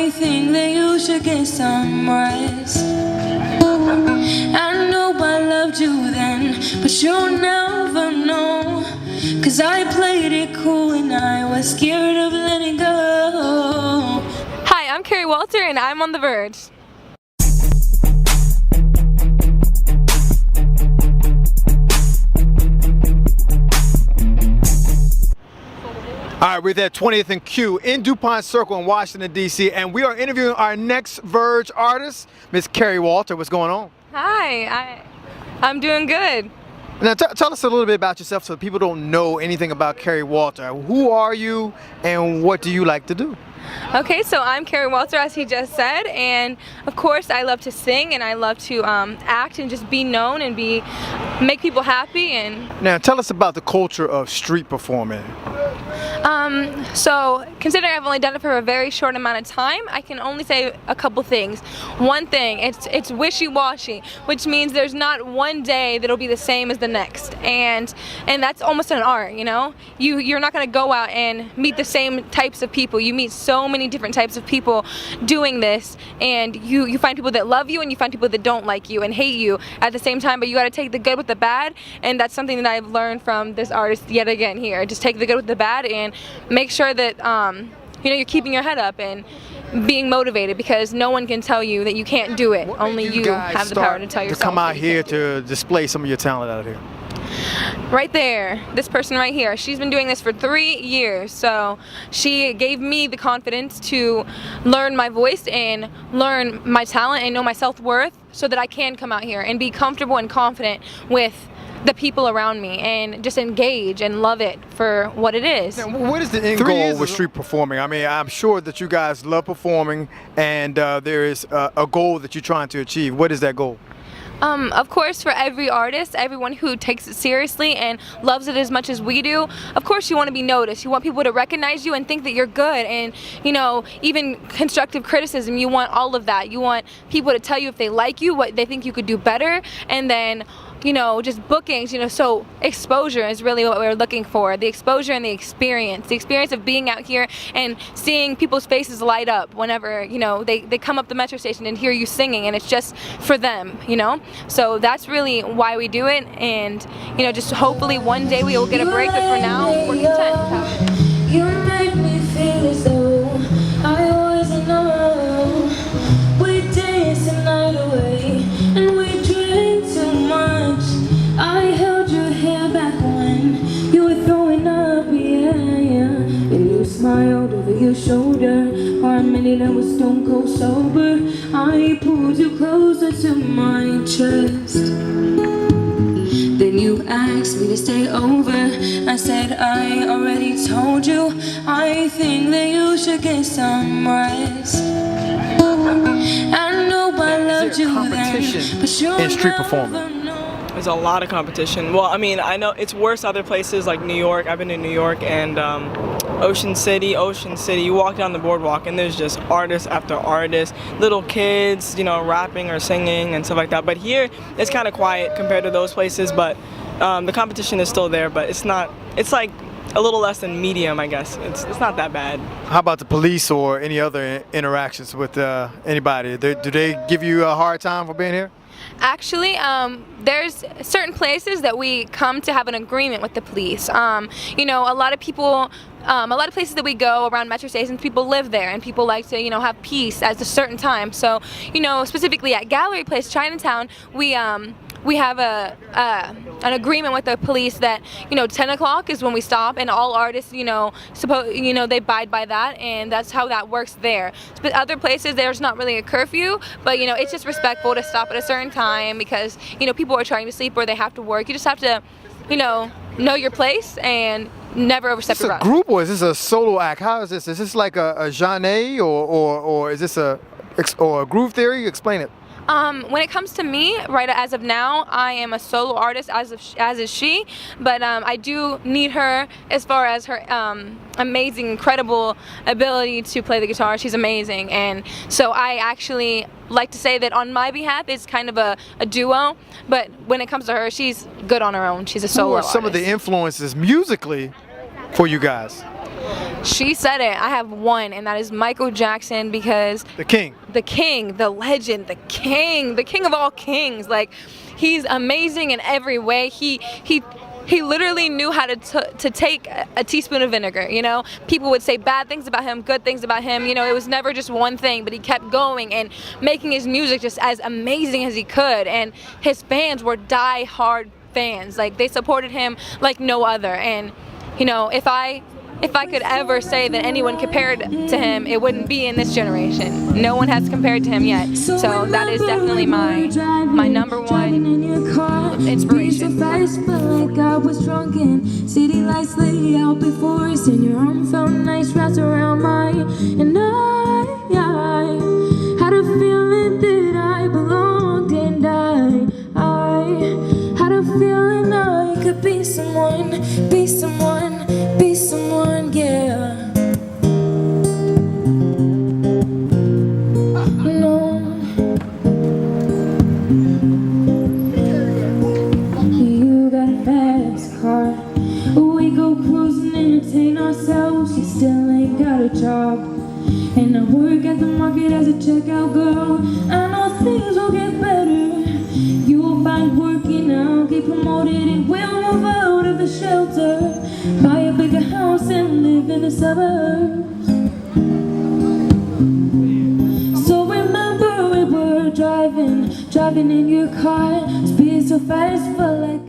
I think that you should get some rest. I know I loved you then, but you'll never know, 'cause I played it cool and I was scared of letting go. Hi, I'm Keri Walter and I'm on The Verge. All right, we're at 20th and Q in DuPont Circle in Washington, D.C., and we are interviewing our next Verge artist, Miss Keri Walter. What's going on? Hi, I'm doing good. Now, tell us a little bit about yourself so people don't know anything about Keri Walter. Who are you, and what do you like to do? Okay, so I'm Keri Walter, as he just said, and of course I love to sing and I love to act and just be known and make people happy. And now tell us about the culture of street performing. So considering I've only done it for a very short amount of time, I can only say a couple things. One thing, it's wishy-washy, which means there's not one day that'll be the same as the next, and that's almost an art, you know? You're not going to go out and meet the same types of people. You meet so many different types of people doing this, and you find people that love you and you find people that don't like you and hate you at the same time, but you got to take the good with the bad, and that's something that I've learned from this artist yet again here. Just take the good with the bad and make sure that you know, you're keeping your head up and being motivated, because no one can tell you that you can't do it. Only you have the power to tell yourself. To come out here to display some of your talent out here. Right there, this person right here, she's been doing this for 3 years, so she gave me the confidence to learn my voice and learn my talent and know my self-worth so that I can come out here and be comfortable and confident with the people around me and just engage and love it for what it is. Now, what is the end goal with street performing? I mean, I'm sure that you guys love performing, and there is a goal that you're trying to achieve. What is that goal? Of course, for every artist, everyone who takes it seriously and loves it as much as we do, of course you want to be noticed. You want people to recognize you and think that you're good, and you know, even constructive criticism, you want all of that. You want people to tell you if they like you, what they think you could do better, and then, you know, just bookings, you know, so exposure is really what we're looking for. The exposure and the experience of being out here and seeing people's faces light up whenever, you know, they come up the metro station and hear you singing, and it's just for them, you know. So that's really why we do it, and, you know, just hopefully one day we will get a break, but for now, we're content. You make me feel as though I always know. We dance the night away and we drink too much. I held your hair back when you were throwing up, yeah, yeah. And you smiled over your shoulder for a minute and was stone cold sober. I pulled you closer to my chest. Then you asked me to stay over. I said I already told you. I think that you should get some rest. I know I loved you then, but you're in street performing? There's a lot of competition. Well, I mean, I know it's worse other places like New York. I've been to New York and Ocean City. You walk down the boardwalk and there's just artists after artists, little kids, you know, rapping or singing and stuff like that. But here, it's kind of quiet compared to those places, but the competition is still there, but it's not, it's like a little less than medium, I guess. It's not that bad. How about the police or any other interactions with anybody? Do they give you a hard time for being here? Actually, there's certain places that we come to have an agreement with the police. You know, a lot of people, a lot of places that we go around metro stations, people live there and people like to, you know, have peace at a certain time. So, you know, specifically at Gallery Place, Chinatown, we have an agreement with the police that, you know, 10 o'clock is when we stop, and all artists, you know, they abide by that, and that's how that works there. But other places, there's not really a curfew, but, you know, it's just respectful to stop at a certain time because, you know, people are trying to sleep or they have to work. You just have to, you know your place and never overstep your bounds. Is this a group or is this a solo act? How is this? Is this like a genre or is this a groove theory? Explain it. When it comes to me, right as of now, I am a solo artist, as is she, but I do need her as far as her amazing, incredible ability to play the guitar. She's amazing, and so I actually like to say that on my behalf it's kind of a duo, but when it comes to her, she's good on her own. She's a solo artist. Who are some of the influences musically for you guys? She said it. I have one, and that is Michael Jackson, because The king. the king, the legend, the king of all kings. Like, he's amazing in every way. He literally knew how to take a teaspoon of vinegar, you know? People would say bad things about him, good things about him, you know, it was never just one thing, but he kept going and making his music just as amazing as he could, and his fans were die-hard fans. Like, they supported him like no other, and, you know, if I could ever say that anyone compared to him, it wouldn't be in this generation. No one has compared to him yet. So that is definitely my number one inspiration. Like I was drunk and city lights lay out before us, and your arm felt nice wrapped around mine, and I had a feeling that I belonged, and I had a feeling I could be someone, be someone, be someone, yeah. No, you got a fast car, we go cruising, entertain ourselves. You still ain't got a job, and I work at the market as a checkout girl. I know things will get better. You will find work and I'll get promoted, and we'll move out of the shelter, buy a bigger house and live in the suburbs. So remember we were driving in your car, speed so fast, felt like